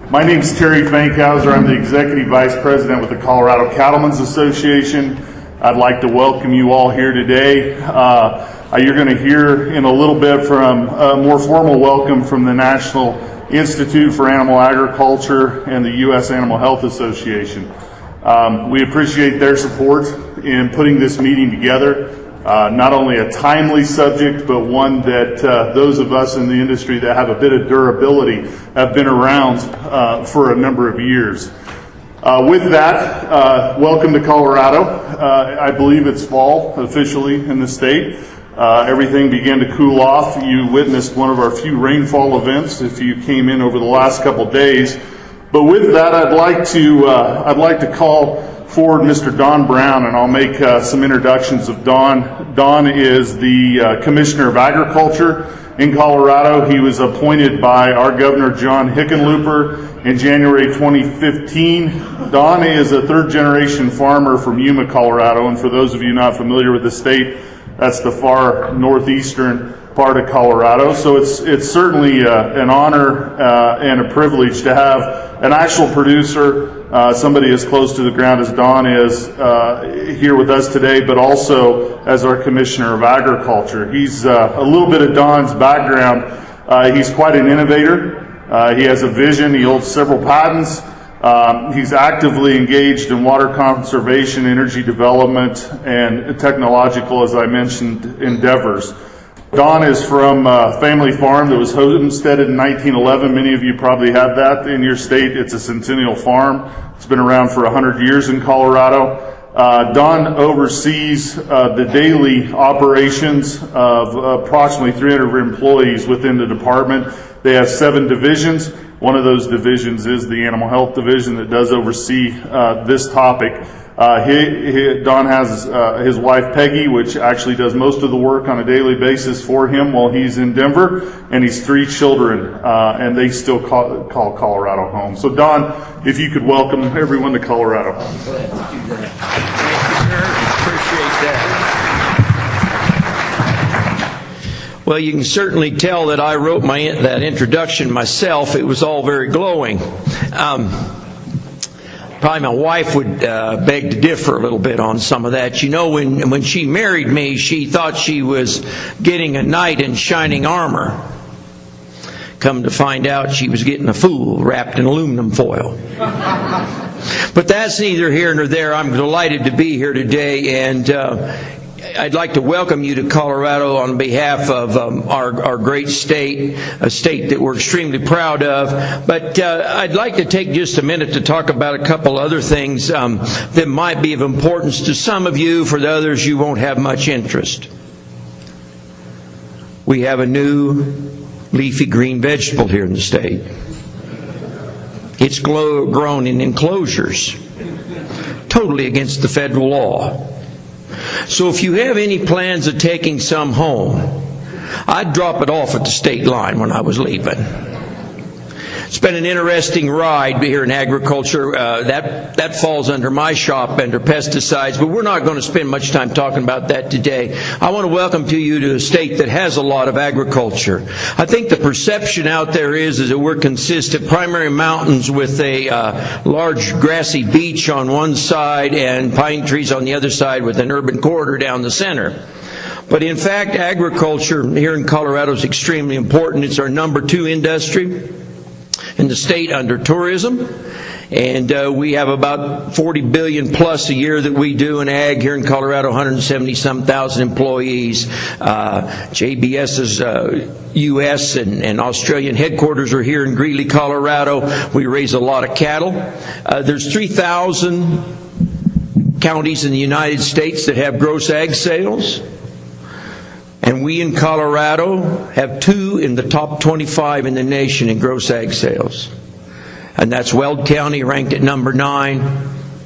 My name is Terry Fankhauser. I'm the Executive Vice President with the Colorado Cattlemen's Association. I'd like to welcome you all here today. You're going to hear in a little bit from a more formal welcome from the National Institute for Animal Agriculture and the U.S. Animal Health Association. We appreciate their support in putting this meeting together. Not only a timely subject, but one that those of us in the industry that have a bit of durability have been around for a number of years. With that, welcome to Colorado. I believe it's fall officially in the state. Everything began to cool off. You witnessed one of our few rainfall events if you came in over the last couple days. But with that, I'd like to call forward Mr. Don Brown, and I'll make some introductions of Don. Don is the Commissioner of Agriculture in Colorado. He was appointed by our Governor John Hickenlooper in January 2015. Don is a third-generation farmer from Yuma, Colorado, and for those of you not familiar with the state, that's the far northeastern part of Colorado. So it's certainly an honor and a privilege to have an actual producer, somebody as close to the ground as Don is, here with us today, but also as our Commissioner of Agriculture. He's a little bit of Don's background. He's quite an innovator. He has a vision. He holds several patents. He's actively engaged in water conservation, energy development, and technological, as I mentioned, endeavors. Don is from a family farm that was homesteaded in 1911. Many of you probably have that in your state. It's a centennial farm. It's been around for 100 years in Colorado. Don oversees the daily operations of approximately 300 employees within the department. They have 7 divisions. One of those divisions is the Animal Health Division that does oversee this topic. Don has his wife Peggy, which actually does most of the work on a daily basis for him while he's in Denver, and he's 3 children, and they still call Colorado home. So Don, if you could welcome everyone to Colorado. I'm glad to do that. Thank you, sir. Appreciate that. Well, you can certainly tell that I wrote that introduction myself. It was all very glowing. Probably my wife would beg to differ a little bit on some of that. You know, when she married me, she thought she was getting a knight in shining armor. Come to find out, she was getting a fool wrapped in aluminum foil. But that's neither here nor there. I'm delighted to be here today, and I'd like to welcome you to Colorado on behalf of our great state, a state that we're extremely proud of. But I'd like to take just a minute to talk about a couple other things that might be of importance to some of you. For the others, you won't have much interest. We have a new leafy green vegetable here in the state. It's grown in enclosures, totally against the federal law. So if you have any plans of taking some home, I'd drop it off at the state line when I was leaving. It's been an interesting ride here in agriculture. That falls under my shop, under pesticides, but we're not going to spend much time talking about that today. I want to welcome you to a state that has a lot of agriculture. I think the perception out there is that we're consistent primary mountains with a large grassy beach on one side and pine trees on the other side with an urban corridor down the center. But in fact, agriculture here in Colorado is extremely important. It's our number 2 industry in the state under tourism, and we have about 40 billion plus a year that we do in ag here in Colorado, 170-some thousand employees. JBS's U.S. and Australian headquarters are here in Greeley, Colorado. We raise a lot of cattle. There's 3,000 counties in the United States that have gross ag sales. And we in Colorado have 2 in the top 25 in the nation in gross ag sales. And that's Weld County, ranked at number 9,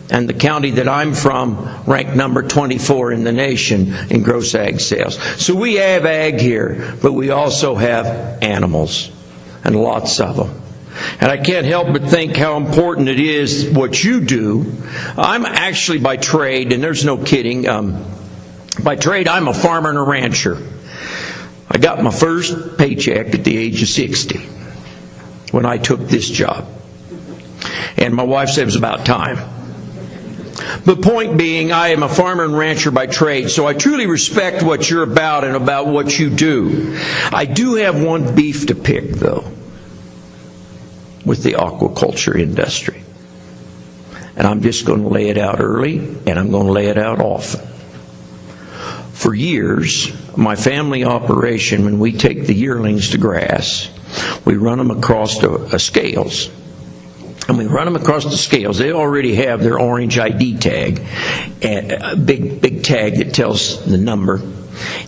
and the county that I'm from, ranked number 24 in the nation in gross ag sales. So we have ag here, but we also have animals, and lots of them. And I can't help but think how important it is what you do. I'm actually by trade, and there's no kidding, by trade, I'm a farmer and a rancher. I got my first paycheck at the age of 60 when I took this job. And my wife said it was about time. But point being, I am a farmer and rancher by trade, so I truly respect what you're about and about what you do. I do have one beef to pick, though, with the aquaculture industry. And I'm just going to lay it out early, and I'm going to lay it out often. For years, my family operation, when we take the yearlings to grass, we run them across the scales. And we run them across the scales. They already have their orange ID tag, a big tag that tells the number.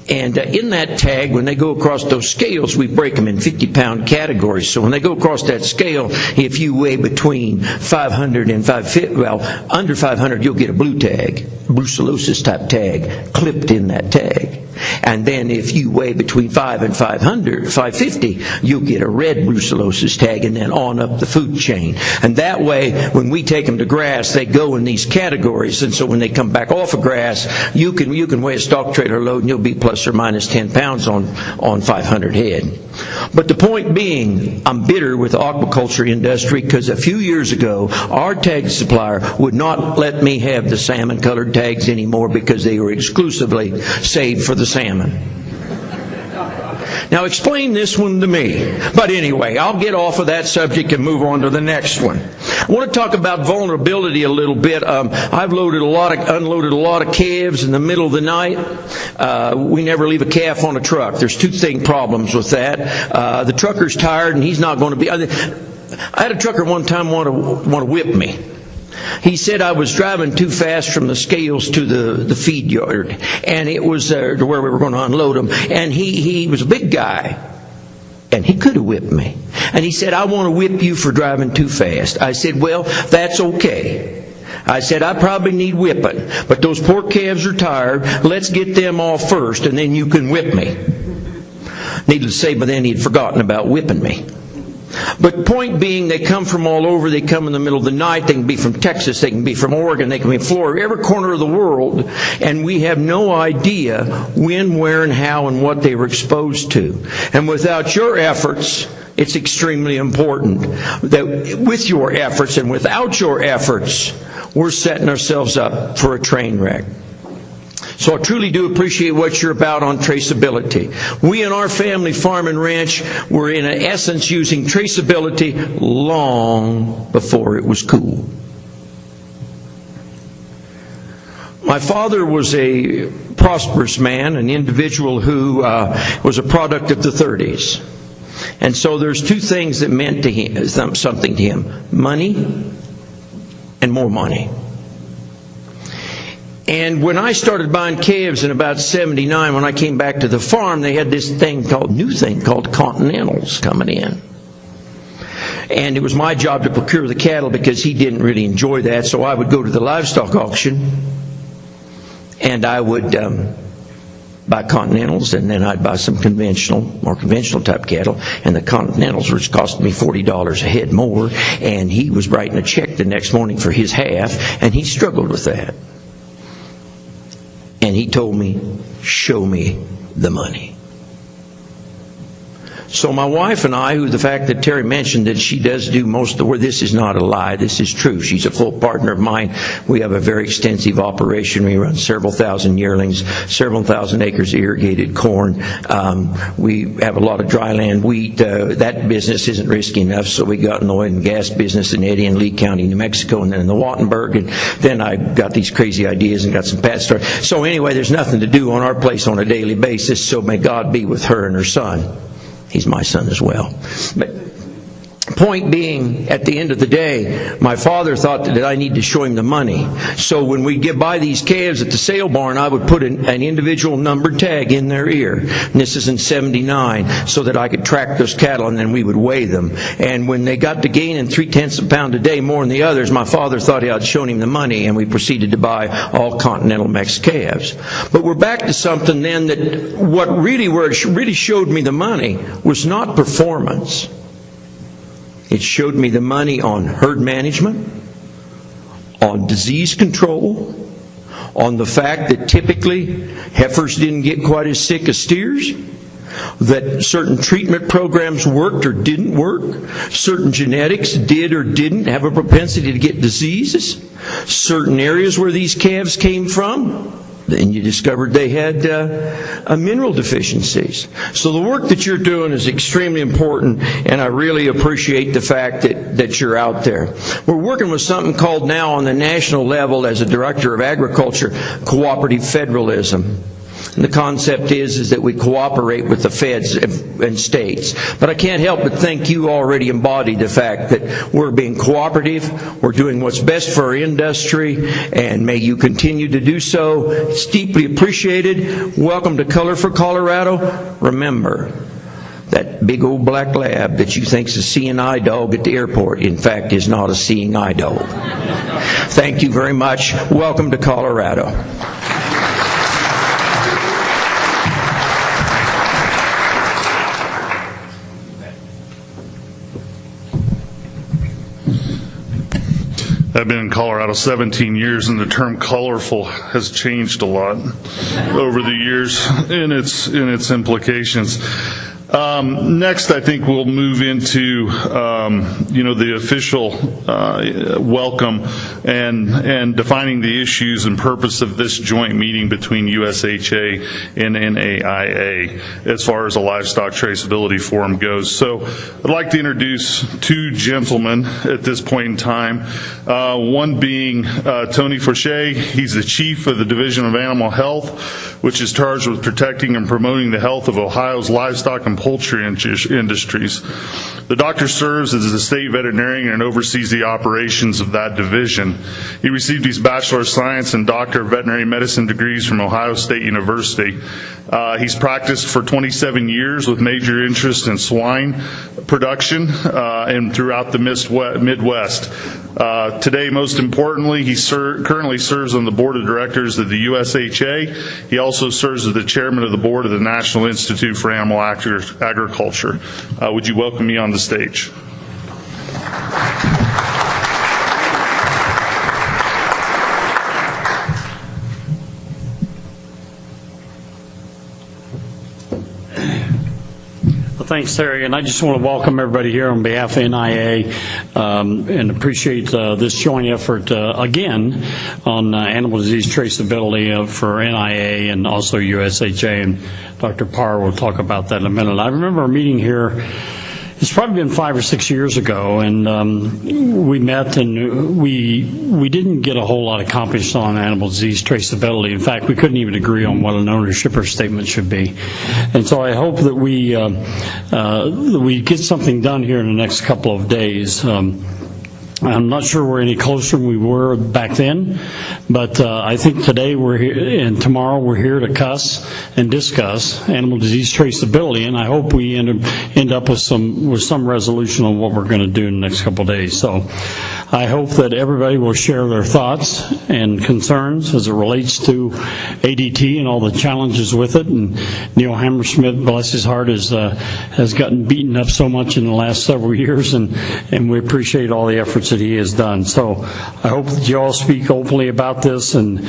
And in that tag, when they go across those scales, we break them in 50-pound categories. So when they go across that scale, if you weigh between 500 and 550, well, under 500, you'll get a blue tag, brucellosis type tag, clipped in that tag. And then if you weigh between 5 and 550, you'll get a red brucellosis tag, and then on up the food chain. And that way, when we take them to grass, they go in these categories. And so when they come back off of grass, you can weigh a stock trailer load, and you'll be plus or minus 10 pounds on 500 head. But the point being, I'm bitter with the aquaculture industry because a few years ago, our tag supplier would not let me have the salmon-colored tags anymore because they were exclusively saved for the salmon. Now explain this one to me. But anyway, I'll get off of that subject and move on to the next one. I want to talk about vulnerability a little bit. I've unloaded a lot of calves in the middle of the night. We never leave a calf on a truck. There's two problems with that. The trucker's tired and he's not going to be. I had a trucker one time want to whip me. He said I was driving too fast from the scales to the feed yard, and it was to where we were going to unload them. And he was a big guy, and he could have whipped me. And he said, I want to whip you for driving too fast. I said, well, that's okay. I said, I probably need whipping, but those poor calves are tired. Let's get them off first, and then you can whip me. Needless to say, by then he'd forgotten about whipping me. But point being, they come from all over. They come in the middle of the night. They can be from Texas. They can be from Oregon. They can be from Florida, every corner of the world. And we have no idea when, where, and how, and what they were exposed to. And without your efforts, it's extremely important that with your efforts and without your efforts, we're setting ourselves up for a train wreck. So I truly do appreciate what you're about on traceability. We in our family farm and ranch were in essence using traceability long before it was cool. My father was a prosperous man, an individual who was a product of the 30s. And so there's two things that meant to him, something to him: money and more money. And when I started buying calves in about 79, when I came back to the farm, they had this new thing called Continentals coming in. And it was my job to procure the cattle because he didn't really enjoy that. So I would go to the livestock auction and I would buy Continentals, and then I'd buy some more conventional type cattle. And the Continentals were costing me $40 a head more. And he was writing a check the next morning for his half, and he struggled with that. And he told me, show me the money. So my wife and I, who the fact that Terry mentioned that she does do most of the work, this is not a lie, this is true. She's a full partner of mine. We have a very extensive operation. We run several thousand yearlings, several thousand acres of irrigated corn. We have a lot of dry land wheat. That business isn't risky enough, so we got in the oil and gas business in Eddy and Lee County, New Mexico, and then in the Wattenberg. And then I got these crazy ideas and got some pet stores. So anyway, there's nothing to do on our place on a daily basis, so may God be with her and her son. He's my son as well. But point being, at the end of the day, my father thought that I need to show him the money. So when we get by these calves at the sale barn, I would put an individual numbered tag in their ear. And this is in 79, so that I could track those cattle, and then we would weigh them. And when they got to gaining 0.3 of a pound a day more than the others, my father thought I'd shown him the money, and we proceeded to buy all Continental Mex calves. But we're back to something then that where it really showed me the money was not performance. It showed me the money on herd management, on disease control, on the fact that typically heifers didn't get quite as sick as steers. that certain treatment programs worked or didn't work, certain genetics did or didn't have a propensity to get diseases, certain areas where these calves came from, then you discovered they had mineral deficiencies. So the work that you're doing is extremely important, and I really appreciate the fact that you're out there. We're working with something called now on the national level, as a director of agriculture, cooperative federalism. And the concept is that we cooperate with the feds and states. But I can't help but think you already embody the fact that we're being cooperative, we're doing what's best for our industry, and may you continue to do so. It's deeply appreciated. Welcome to Color for Colorado. Remember, that big old black lab that you think's a seeing eye dog at the airport, in fact, is not a seeing eye dog. Thank you very much. Welcome to Colorado. I've been in Colorado 17 years, and the term colorful has changed a lot over the years in its implications. Next, I think we'll move into the official welcome and defining the issues and purpose of this joint meeting between USAHA and NIAA as far as a livestock traceability forum goes. So I'd like to introduce two gentlemen at this point in time. One being Tony Forshey. He's the chief of the Division of Animal Health, which is charged with protecting and promoting the health of Ohio's livestock and poultry industries. The doctor serves as the state veterinarian and oversees the operations of that division. He received his Bachelor of Science and Doctor of Veterinary Medicine degrees from Ohio State University. He's practiced for 27 years with major interest in swine production and throughout the Midwest. Today, most importantly, he currently serves on the board of directors of the USAHA. He also serves as the chairman of the board of the National Institute for Animal Agriculture. Would you welcome me on the stage? Thanks, Terry, and I just want to welcome everybody here on behalf of NIAA and appreciate this joint effort again on animal disease traceability for NIAA and also USAHA, and Dr. Parr will talk about that in a minute. I remember a meeting here. It's probably been 5 or 6 years ago, and we met, and we didn't get a whole lot accomplished on animal disease traceability. In fact, we couldn't even agree on what an owner-shipper statement should be. And so I hope that we get something done here in the next couple of days. I'm not sure we're any closer than we were back then, but I think today we're here, and tomorrow we're here to discuss animal disease traceability, and I hope we end up with some resolution on what we're going to do in the next couple of days. So I hope that everybody will share their thoughts and concerns as it relates to ADT and all the challenges with it. And Neil Hammersmith, bless his heart, has gotten beaten up so much in the last several years, and we appreciate all the efforts that he has done. So I hope that you all speak openly about this and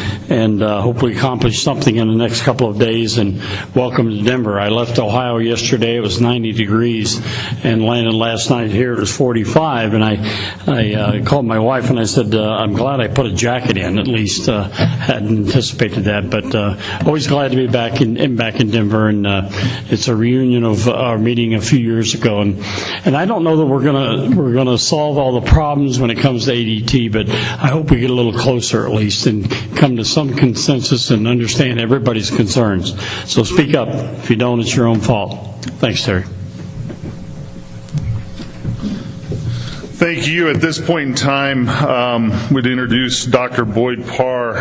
hopefully accomplish something in the next couple of days. And welcome to Denver. I left Ohio yesterday. It was 90 degrees, and landed last night here. It was 45, and I called my wife and I said, I'm glad I put a jacket in. At least hadn't anticipated that, but always glad to be back in Denver. And it's a reunion of our meeting a few years ago, and I don't know that we're gonna solve all the problems when it comes to ADT, but I hope we get a little closer at least and come to some consensus and understand everybody's concerns. So speak up. If you don't, it's your own fault. Thanks, Terry. Thank you. At this point in time, we'd introduce Dr. Boyd Parr.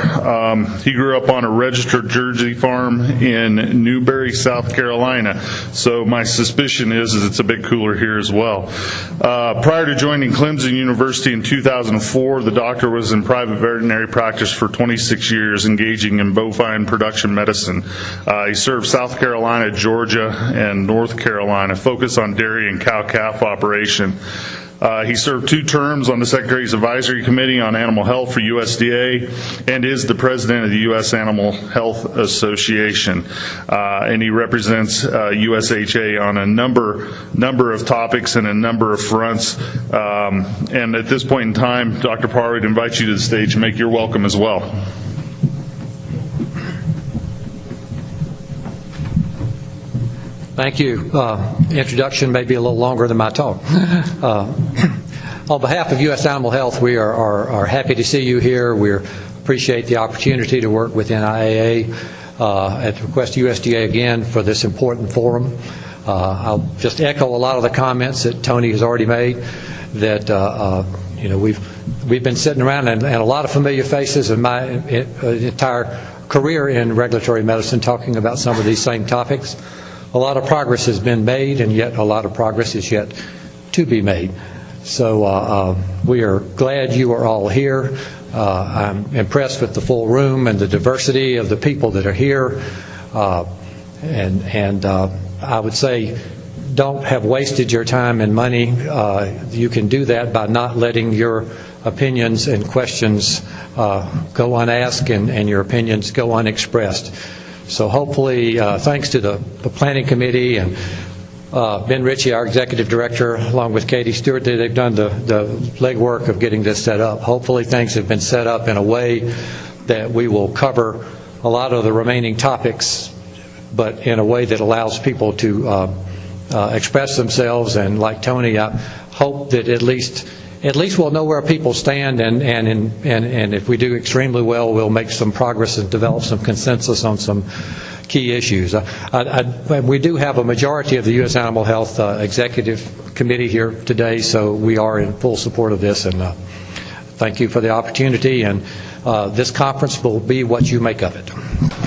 He grew up on a registered Jersey farm in Newberry, South Carolina. So my suspicion is it's a bit cooler here as well. Prior to joining Clemson University in 2004, the doctor was in private veterinary practice for 26 years, engaging in bovine production medicine. He served South Carolina, Georgia, and North Carolina, focused on dairy and cow-calf operation. He served 2 terms on the Secretary's Advisory Committee on Animal Health for USDA and is the president of the U.S. Animal Health Association. And he represents USAHA on a number of topics and a number of fronts. And at this point in time, Dr. Parr, would invite you to the stage and make your welcome as well. Thank you. Introduction may be a little longer than my talk. On behalf of U.S. Animal Health, we are happy to see you here. We appreciate the opportunity to work with NIAA at the request of USDA again for this important forum. I'll just echo a lot of the comments that Tony has already made, that we've been sitting around and a lot of familiar faces in my entire career in regulatory medicine talking about some of these same topics. A lot of progress has been made, and yet a lot of progress is yet to be made. So we are glad you are all here. I'm impressed with the full room and the diversity of the people that are here. And I would say, don't have wasted your time and money. You can do that by not letting your opinions and questions go unasked and your opinions go unexpressed. So hopefully, thanks to the Planning Committee and Ben Ritchie, our Executive Director, along with Katie Stewart, they've done the legwork of getting this set up. Hopefully things have been set up in a way that we will cover a lot of the remaining topics, but in a way that allows people to express themselves. And like Tony, I hope that at least we'll know where people stand, and if we do extremely well, we'll make some progress and develop some consensus on some key issues. We do have a majority of the U.S. Animal Health Executive Committee here today, so we are in full support of this, and thank you for the opportunity, and this conference will be what you make of it.